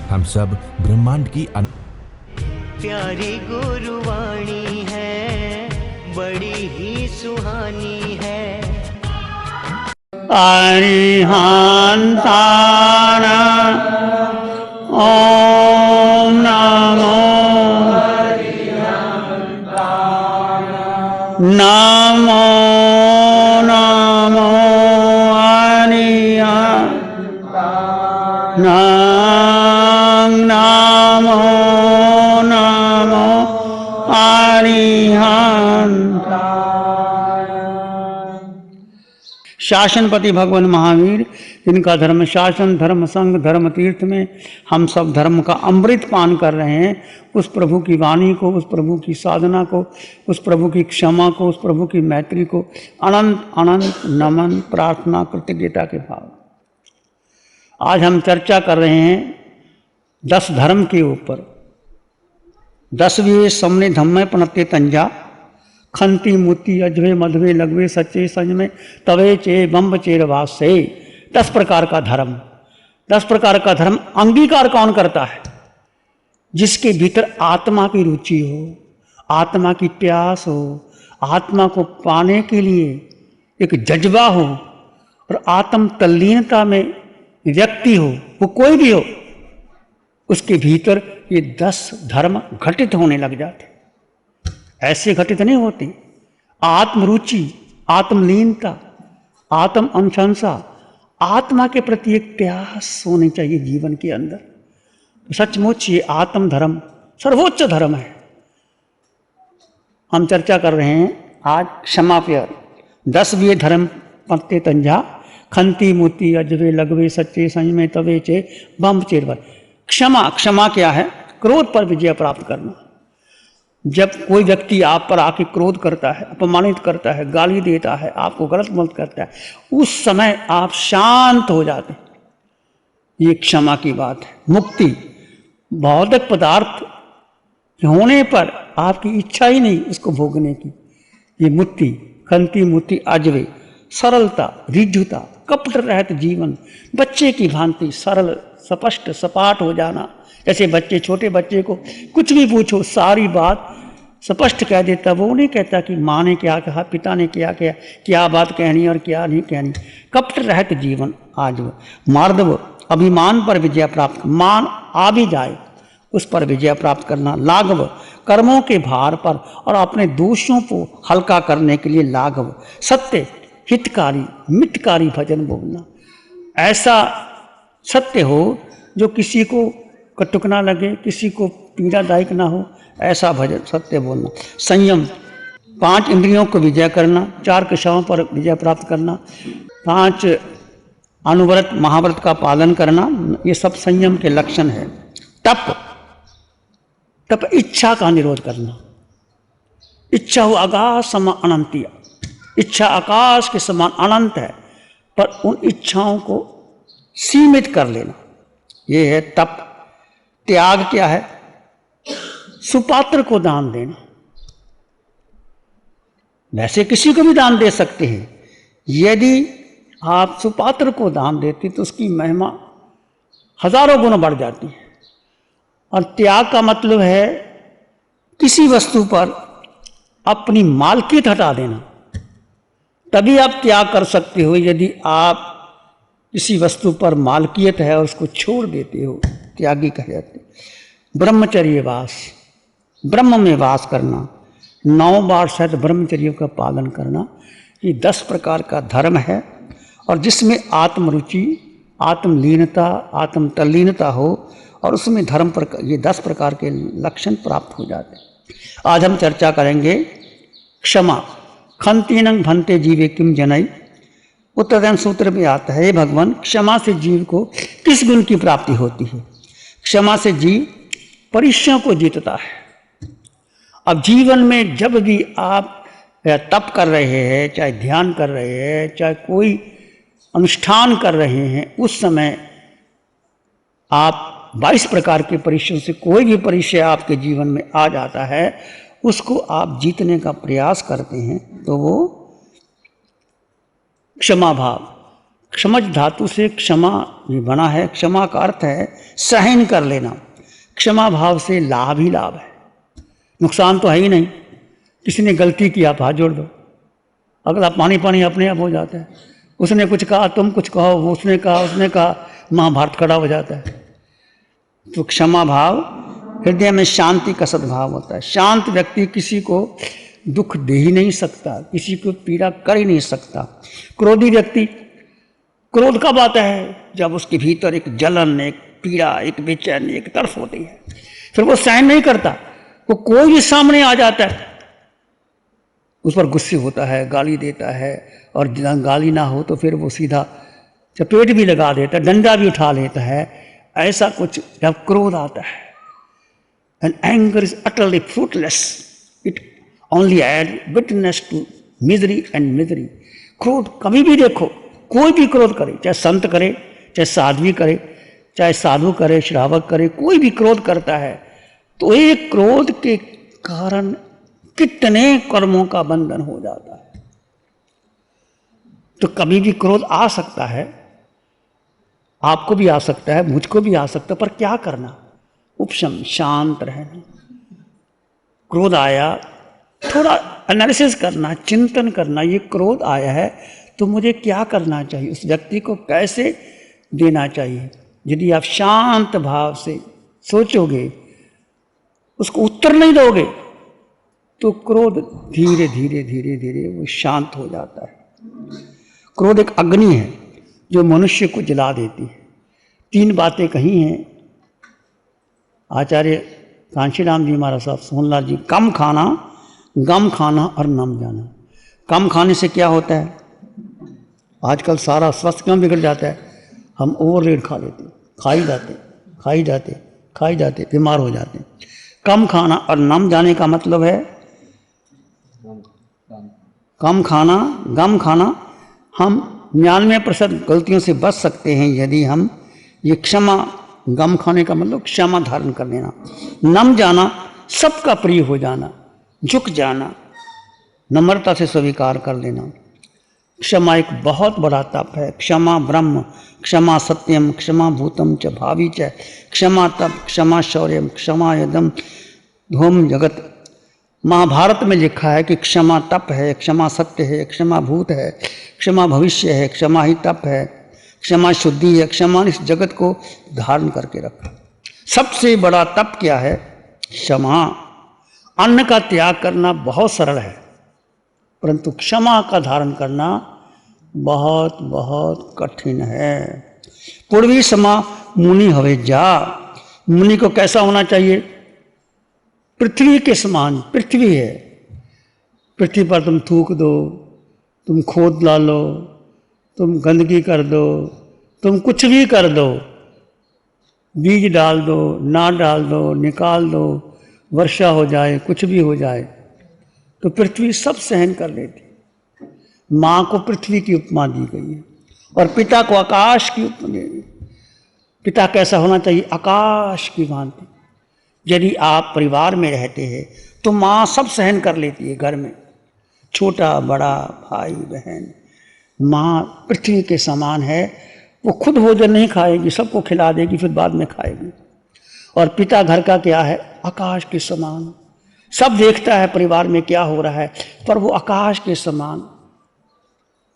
हम सब ब्रह्मांड की प्यारी गुरुवाणी है, बड़ी ही सुहानी है। अरिहंतान ओम नमो नमो नमो अरिहंतान नमो नमो अरिहंतान। शासनपति भगवान महावीर, जिनका धर्म शासन, धर्म संघ, धर्म तीर्थ में हम सब धर्म का अमृत पान कर रहे हैं, उस प्रभु की वाणी को, उस प्रभु की साधना को, उस प्रभु की क्षमा को, उस प्रभु की मैत्री को अनंत अनंत नमन, प्रार्थना, कृतज्ञता के भाव। आज हम चर्चा कर रहे हैं 10 धर्म के ऊपर। 10वें समने धम्मे पनत्ते तंजा, खंती मूर्ति अजवे मधवे लगवे सच्चे संजमे तवे चे बम्ब चेर वासे। 10 प्रकार का धर्म। 10 प्रकार का धर्म अंगीकार कौन करता है? जिसके भीतर आत्मा की रुचि हो, आत्मा की प्यास हो, आत्मा को पाने के लिए एक जज्बा हो और आत्म तल्लीनता में व्यक्ति हो, वो कोई भी हो, उसके भीतर ये 10 धर्म घटित होने लग जाते। ऐसे घटित नहीं होती। आत्मरुचि, आत्मलीनता, आत्म अनुशंसा, आत्मा के प्रति एक प्यास होनी चाहिए जीवन के अंदर। तो सचमुच ये आत्म धर्म सर्वोच्च धर्म है। हम चर्चा कर रहे हैं आज क्षमा पर। 10वें धर्म पत्ते तंजा, खंती मूर्ति अजवे लगवे सच्चे संजमे तवे चे बम्ब चेरवर। क्षमा, क्षमा क्या है? क्रोध पर विजय प्राप्त करना। जब कोई व्यक्ति आप पर आके क्रोध करता है, अपमानित करता है, गाली देता है, आपको गलत मत करता है, उस समय आप शांत हो जाते हैं। ये क्षमा की बात है। मुक्ति, भौतिक पदार्थ होने पर आपकी इच्छा ही नहीं उसको भोगने की, ये मुक्ति। खंती मूर्ति अजवे, सरलता, रिजुता, कपट रहित जीवन, बच्चे की भांति सरल, स्पष्ट, सपाट हो जाना। जैसे बच्चे, छोटे बच्चे को कुछ भी पूछो, सारी बात स्पष्ट कह देता। वो नहीं कहता कि माँ ने क्या कहा, पिता ने क्या किया, क्या बात कहनी और क्या नहीं कहनी। कपट रहित जीवन आज। मार्दव, अभिमान पर विजय प्राप्त, मान आ भी जाए उस पर विजय प्राप्त करना। लाघव, कर्मों के भार पर और अपने दोषों को हल्का करने के लिए लाघव। सत्य, हितकारी, मितकारी भजन बोलना। ऐसा सत्य हो जो किसी को कटुक ना लगे, किसी को पीड़ादायक ना हो, ऐसा भजन सत्य बोलना। संयम, 5 इंद्रियों को विजय करना, 4 कषायों पर विजय प्राप्त करना, 5 अनुव्रत महाव्रत का पालन करना, ये सब संयम के लक्षण है। तप, तप इच्छा का निरोध करना। इच्छा हो आकाश समान अनंतिया, इच्छा आकाश के समान अनंत है, पर उन इच्छाओं को सीमित कर लेना, ये है तप। त्याग क्या है? सुपात्र को दान देना। वैसे किसी को भी दान दे सकते हैं, यदि आप सुपात्र को दान देते तो उसकी महिमा हजारों गुना बढ़ जाती है। और त्याग का मतलब है किसी वस्तु पर अपनी मालकियत हटा देना। तभी आप त्याग कर सकते हो यदि आप किसी वस्तु पर मालकियत है और उसको छोड़ देते हो, त्यागी कह जाते। ब्रह्मचर्य वास, ब्रह्म में वास करना, 9 बार सहित ब्रह्मचर्य का पालन करना, ये 10 प्रकार का धर्म है। और जिसमें आत्मरुचि, आत्मलीनता, आत्म तल्लीनता हो और उसमें धर्म पर ये 10 प्रकार के लक्षण प्राप्त हो जाते हैं। आज हम चर्चा करेंगे क्षमा। खंतीनंग भंते जीवे किम जनई। उत्तरदान सूत्र में आता है, हे भगवान, क्षमा से जीव को किस गुण की प्राप्ति होती है? क्षमा से जीव परिश्रम को जीतता है। अब जीवन में जब भी आप तप कर रहे हैं, चाहे ध्यान कर रहे हैं, चाहे कोई अनुष्ठान कर रहे हैं, उस समय आप 22 प्रकार के परिश्रम से कोई भी परिचय आपके जीवन में आ जाता है, उसको आप जीतने का प्रयास करते हैं, तो वो क्षमा भाव, क्षमज धातु से क्षमा ये बना है। क्षमा का अर्थ है सहन कर लेना। क्षमा भाव से लाभ ही लाभ है, नुकसान तो है ही नहीं। किसी ने गलती की, आप हाथ जोड़ दो, अगला पानी पानी अपने आप हो जाता है। उसने कुछ कहा, तुम कुछ कहो, वो उसने कहा, महाभारत खड़ा हो जाता है। तो क्षमा भाव, हृदय में शांति का सद्भाव होता है। शांत व्यक्ति किसी को दुख दे ही नहीं सकता, किसी को पीड़ा कर ही नहीं सकता। क्रोधी व्यक्ति, क्रोध कब आता है? जब उसके भीतर एक जलन, एक पीड़ा, एक बेचैनी, एक तड़फ होती है, फिर वो सहन नहीं करता। वो कोई भी सामने आ जाता है, उस पर गुस्से होता है, गाली देता है, और गाली ना हो तो फिर वो सीधा चपेट भी लगा देता है, डंडा भी उठा लेता है। ऐसा कुछ जब क्रोध आता है, and anger is utterly fruitless, it only add bitterness to misery and misery. क्रोध कभी भी देखो, कोई भी क्रोध करे, चाहे संत करे, चाहे साध्वी करे, चाहे साधु करे, श्रावक करे, कोई भी क्रोध करता है तो एक क्रोध के कारण कितने कर्मों का बंधन हो जाता है। तो कभी भी क्रोध आ सकता है, आपको भी आ सकता है, मुझको भी आ सकता है, पर क्या करना? उपशम, शांत रहना। क्रोध आया, थोड़ा एनालिसिस करना, चिंतन करना, ये क्रोध आया है तो मुझे क्या करना चाहिए, उस व्यक्ति को कैसे देना चाहिए। यदि आप शांत भाव से सोचोगे, उसको उत्तर नहीं दोगे, तो क्रोध धीरे धीरे धीरे धीरे वो शांत हो जाता है। क्रोध एक अग्नि है जो मनुष्य को जला देती है। 3 बातें कही हैं आचार्य कांशीराम जी महाराज साहब, सोहनलाल जी। कम खाना, गम खाना और नम जाना। कम खाने से क्या होता है? आजकल सारा स्वास्थ्य क्यों बिगड़ जाता है? हम ओवररेट खा लेते, खाई जाते, बीमार हो जाते हैं। कम खाना और नम जाने का मतलब है कम खाना, गम खाना। हम 99% गलतियों से बच सकते हैं यदि हम ये क्षमा, गम खाने का मतलब क्षमा धारण कर लेना। नम जाना, सबका प्रिय हो जाना, झुक जाना, नम्रता से स्वीकार कर लेना। क्षमा एक बहुत बड़ा तप है। क्षमा ब्रह्म, क्षमा सत्यम, क्षमा भूतम च भावी च, क्षमा तप, क्षमा शौर्यम, क्षमा यदम धूम जगत। महाभारत में लिखा है कि क्षमा तप है, क्षमा सत्य है, क्षमा भूत है, क्षमा भविष्य है, क्षमा ही तप है, क्षमा शुद्धि है। क्षमा इस जगत को धारण करके रखा। सबसे बड़ा तप क्या है? क्षमा। अन्न का त्याग करना बहुत सरल है, परंतु क्षमा का धारण करना बहुत बहुत कठिन है। पूर्वी समा मुनि हवे जा। मुनि को कैसा होना चाहिए? पृथ्वी के समान। पृथ्वी है, पृथ्वी पर तुम थूक दो, तुम खोद डालो, तुम गंदगी कर दो, तुम कुछ भी कर दो, बीज डाल दो, ना डाल दो, निकाल दो, वर्षा हो जाए, कुछ भी हो जाए, तो पृथ्वी सब सहन कर लेती। माँ को पृथ्वी की उपमा दी गई है और पिता को आकाश की उपमा दी गई। पिता कैसा होना चाहिए? आकाश की भांति। यदि आप परिवार में रहते हैं तो माँ सब सहन कर लेती है। घर में छोटा बड़ा, भाई बहन, माँ पृथ्वी के समान है। वो खुद भोजन नहीं खाएगी, सबको खिला देगी, फिर बाद में खाएगी। और पिता घर का क्या है? आकाश के समान। सब देखता है परिवार में क्या हो रहा है, पर वो आकाश के समान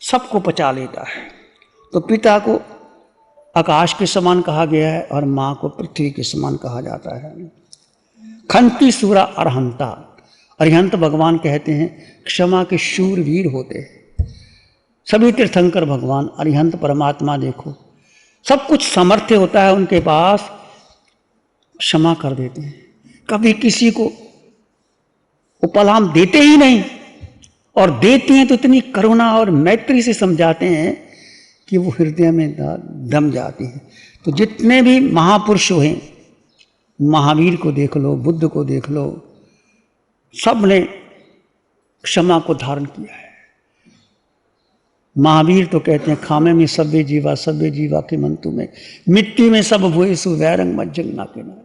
सबको पचा लेता है। तो पिता को आकाश के समान कहा गया है और माँ को पृथ्वी के समान कहा जाता है। खंती सूरा अरहंता। अरिहंत भगवान कहते हैं क्षमा के शूरवीर होते हैं। सभी तीर्थंकर भगवान, अरिहंत परमात्मा देखो, सब कुछ सामर्थ्य होता है उनके पास, क्षमा कर देते हैं। कभी किसी को उपलाम देते ही नहीं, और देते हैं तो इतनी करुणा और मैत्री से समझाते हैं कि वो हृदय में दम जाती है। तो जितने भी महापुरुष हैं, महावीर को देख लो, बुद्ध को देख लो, सब ने क्षमा को धारण किया है। महावीर तो कहते हैं खामे में सभ्य जीवा के मंतु में, मिट्टी में सब भूए सु वैरंग मज्जंग ना के नाम।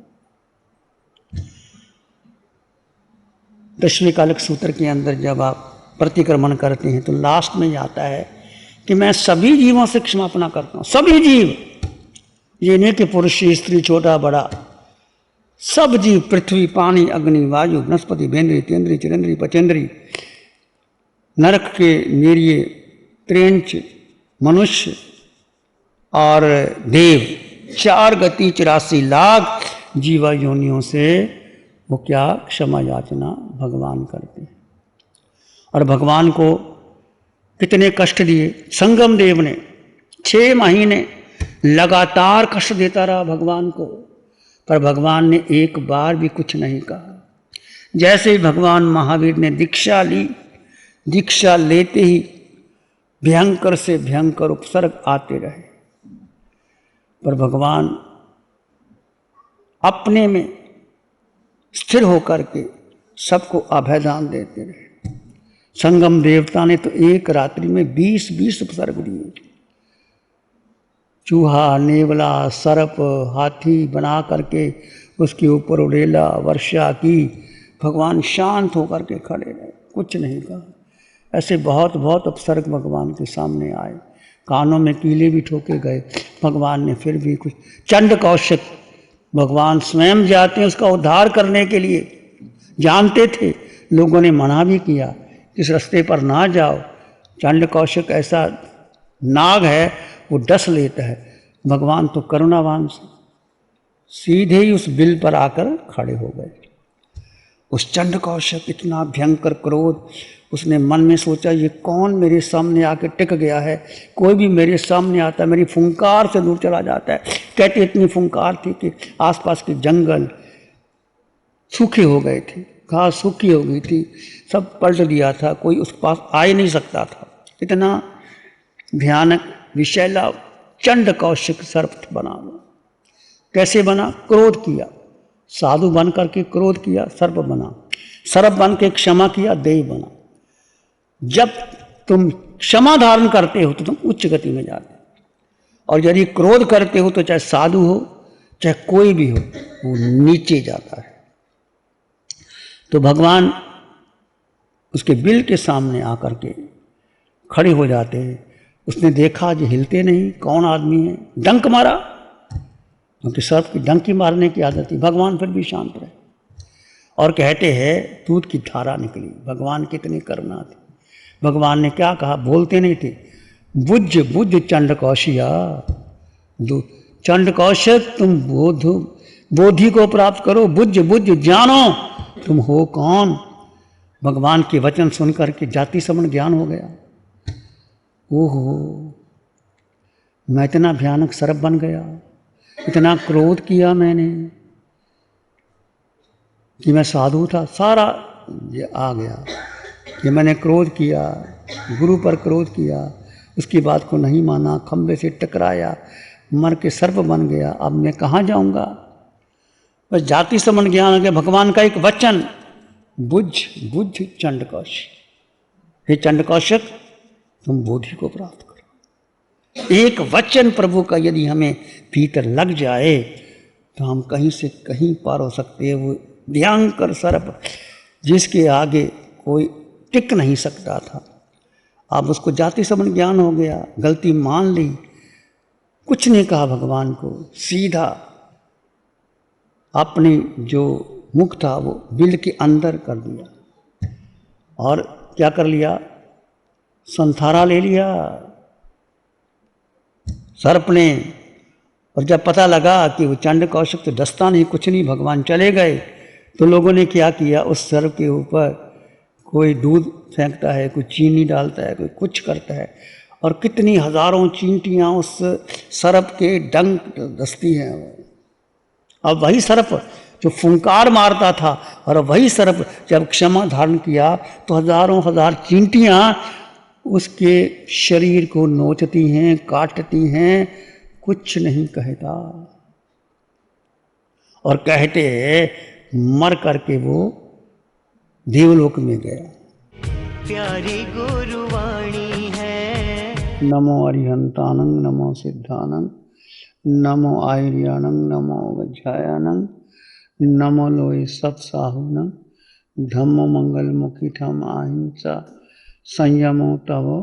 10वें कालक सूत्र के अंदर जब आप प्रतिक्रमण करते हैं तो लास्ट में आता है कि मैं सभी जीवों से क्षमापना करता हूं, सभी जीव, ये नहीं कि पुरुष स्त्री छोटा बड़ा, सब जीव, पृथ्वी पानी अग्नि वायु वनस्पति भेंद्री तेंद्री चिरेंद्री पचेंद्री, नरक के निरीय त्रेंच मनुष्य और देव, 4 गति 84 लाख जीवा योनियों से वो क्या क्षमा याचना भगवान करते हैं। और भगवान को कितने कष्ट दिए। संगम देव ने 6 महीने लगातार कष्ट देता रहा भगवान को, पर भगवान ने एक बार भी कुछ नहीं कहा। जैसे ही भगवान महावीर ने दीक्षा ली, दीक्षा लेते ही भयंकर से भयंकर उपसर्ग आते रहे, पर भगवान अपने में स्थिर होकर के सबको अभयदान देते रहे। संगम देवता ने तो एक रात्रि में 20-20 उपसर्ग दिए। चूहा, नेवला, सर्प, हाथी बना करके उसके ऊपर उड़ेला वर्षा की। भगवान शांत होकर के खड़े रहे, कुछ नहीं कहा। ऐसे बहुत बहुत उपसर्ग भगवान के सामने आए, कानों में कीले भी ठोके गए, भगवान ने फिर भी कुछ। चंड कौशिक, भगवान स्वयं जाते हैं उसका उद्धार करने के लिए, जानते थे, लोगों ने मना भी किया इस रास्ते पर ना जाओ। चंड कौशिक ऐसा नाग है, वो डस लेता है। भगवान तो करुणावान से सीधे ही उस बिल पर आकर खड़े हो गए। उस चंड कौशिक इतना भयंकर क्रोध, उसने मन में सोचा ये कौन मेरे सामने आके टिक गया है, कोई भी मेरे सामने आता है मेरी फुंकार से दूर चला जाता है। कहते इतनी फुंकार थी कि आसपास के जंगल सूखे हो गए थे, घास सूखी हो गई थी, सब पलट दिया था, कोई उस पास आ ही नहीं सकता था। इतना भयानक विषैला चंड कौशिक सर्प बना। कैसे बना? क्रोध किया, साधु बन करके क्रोध किया, सर्प बना। सर्प बन के क्षमा किया, देव बना। जब तुम क्षमा धारण करते हो तो तुम उच्च गति में जाते हो, और यदि क्रोध करते हो तो चाहे साधु हो चाहे कोई भी हो, वो नीचे जाता है। तो भगवान उसके बिल के सामने आकर के खड़े हो जाते हैं। उसने देखा जो हिलते नहीं, कौन आदमी है, डंक मारा, क्योंकि सर्प की डंकी मारने की आदत थी। भगवान फिर भी शांत रहे, और कहते हैं दूध की धारा निकली। भगवान कितनी करुणा थी। भगवान ने क्या कहा? बोलते नहीं थे, बुझ बुझ चंड कौशिया, चंड कौशिक तुम बोधि को प्राप्त करो, बुझ बुझ जानो तुम हो कौन। भगवान के वचन सुनकर के जाति समन ज्ञान हो गया। ओहो, मैं इतना भयानक सर्प बन गया, इतना क्रोध किया मैंने कि मैं साधु था, सारा ये आ गया कि मैंने क्रोध किया, गुरु पर क्रोध किया, उसकी बात को नहीं माना, खंबे से टकराया, मर के सर्प बन गया। अब मैं कहाँ जाऊंगा? बस जाति समन ज्ञान हो गया। भगवान का एक वचन, बुझ बुझ चंड कौशिक, हे चंड कौशिक तुम बोधि को प्राप्त करो। एक वचन प्रभु का यदि हमें भीतर लग जाए तो हम कहीं से कहीं पार हो सकते हैं। वो भयंकर सर्प जिसके आगे कोई टिक नहीं सकता था, अब उसको जाति समन ज्ञान हो गया, गलती मान ली, कुछ नहीं कहा भगवान को, सीधा अपनी जो मुख था वो बिल के अंदर कर दिया, और क्या कर लिया? संथारा ले लिया सर्प ने। और जब पता लगा कि वो चंड कौशिक तो डसता नहीं, कुछ नहीं, भगवान चले गए, तो लोगों ने क्या किया? उस सर्प के ऊपर कोई दूध फेंकता है, कोई चीनी डालता है, कोई कुछ करता है, और कितनी हजारों चींटियां उस सर्प के डंक डसती हैं। अब वही सर्प जो फुंकार मारता था, और वही सर्प जब क्षमा धारण किया तो हजारों हजार चींटियां उसके शरीर को नोचती हैं, काटती हैं, कुछ नहीं कहता। और कहते मर करके वो देवलोक में गया। प्यारी गुरुवाणी है। नमो अरिहंतानंग, नमो सिद्धानंग, नमो आयर्यानंग, नमो वज्रायानंग, नमो लोय सत्साहुनंग, धम्मो मंगल मुखी ठम अहिंसा, संयमो तवो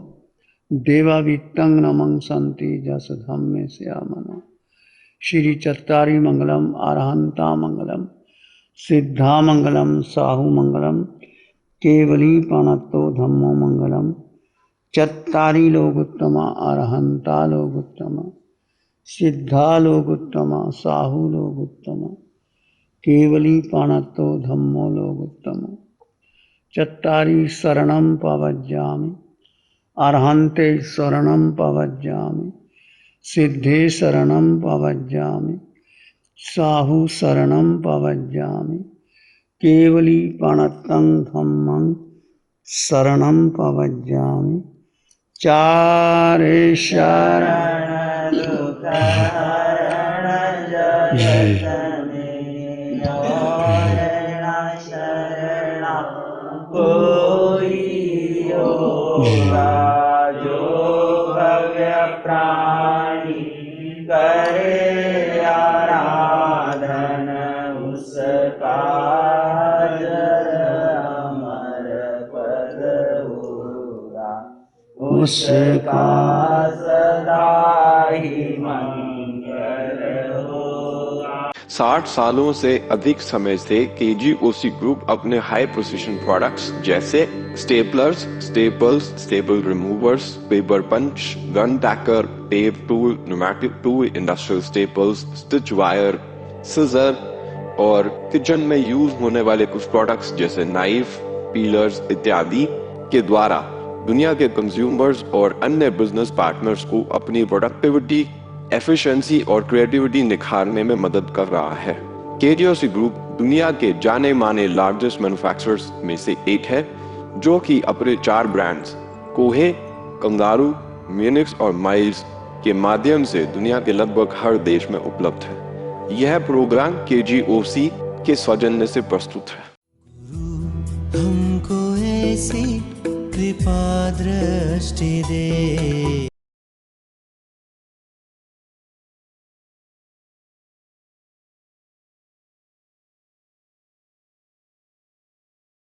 देवावित्तं नमं सन्ति जस धम्मे श्यामना। श्री चत्तारी मंगलम अरहंता मंगलम सिद्धा मंगलम साहू मंगलम केवली पणत्तो धम्मो मंगलम। चत्तारी लोगोत्तमा अरहंता लोगोत्तमा सिद्धा लोगोत्तमा साहू लोगोत्तमा केवली पणत्तो धम्मो लोगोत्तमा। चत्तारी शरणं पवज्जामि अरहन्ते शरणं पवज्जामि सिद्धे शरणं पवज्जामि साहू शरणं पवज्जामि केवली पणत्तं धम्मं शरणं पवज्जामि। चारे शरण जो भव्य प्राणी करे आराधन उसका अमर पद होगा, उसका सदा ही मंगल होगा। 60 सालों से अधिक समय से केजीओसी ग्रुप अपने हाई प्रिसिशन प्रोडक्ट्स जैसे staplers, staples, staple removers, paper punch, gun tacker, tape tool, pneumatic tool, industrial staples, stitch wire, scissor और किचन में यूज होने वाले कुछ प्रोडक्ट्स जैसे नाइफ, पीलर्स इत्यादि के द्वारा दुनिया के कंज्यूमर्स और अन्य बिजनेस पार्टनर्स को अपनी प्रोडक्टिविटी, एफिशिएंसी और क्रिएटिविटी निखारने में मदद कर रहा है। केजीओसी ग्रुप दुनिया के जाने माने लार्जेस्ट मैन्युफैक्चरर्स में से एक है, जो कि अपने 4 ब्रांड्स कोहे, कंगारू, म्यूनिक्स और माइल्स के माध्यम से दुनिया के लगभग हर देश में उपलब्ध है। यह प्रोग्राम केजीओसी के सौजन्य से प्रस्तुत है। हमको ऐसी कृपा दृष्टि दे।